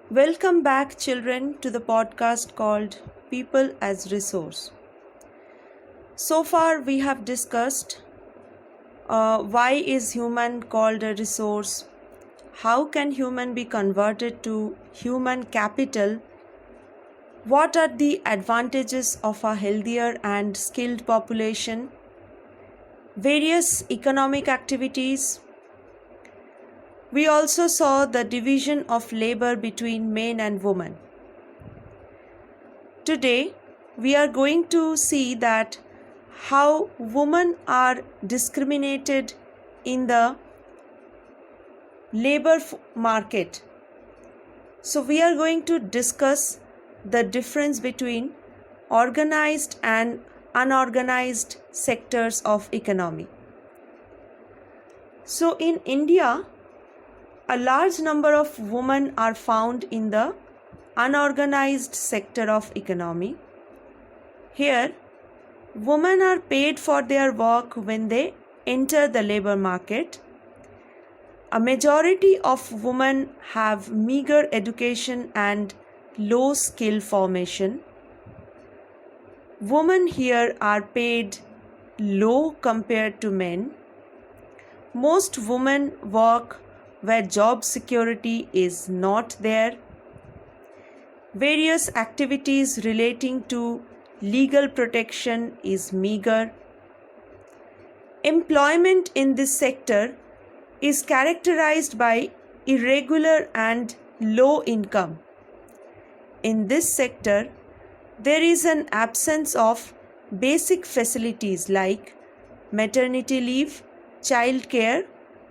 Welcome back, children, to the podcast called People as Resource. So far, we have discussed why is human called a resource, how can human be converted to human capital, what are the advantages of a healthier and skilled population, various economic activities. We also saw the division of labor between men and women. Today, we are going to see that how women are discriminated in the labor market. So, we are going to discuss the difference between organized and unorganized sectors of economy. So, in India, a large number of women are found in the unorganized sector of economy. Here, women are paid for their work when they enter the labor market. A majority of women have meager education and low skill formation. Women here are paid low compared to men. Most women work where job security is not there. Various activities relating to legal protection is meager. Employment in this sector is characterized by irregular and low income. In this sector, there is an absence of basic facilities like maternity leave, child care,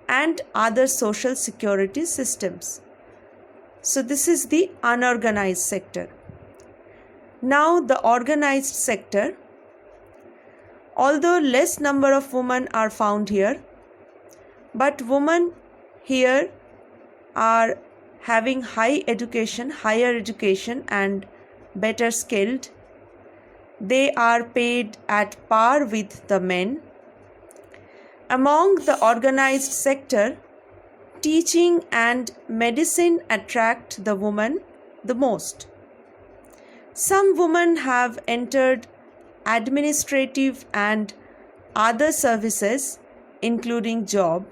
and other social security systems. So this is the unorganized sector. Now the organized sector. Although less number of women are found here, but women here are having higher education and better skilled. They are paid at par with the men. Among the organized sector, teaching and medicine attract the women the most. Some women have entered administrative and other services, including job,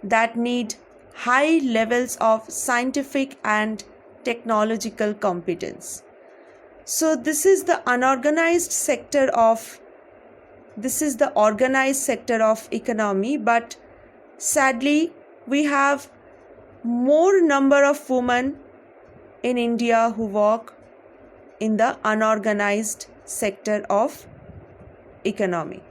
that need high levels of scientific and technological competence. So this is the organized sector of economy, but sadly we have more number of women in India who work in the unorganized sector of economy.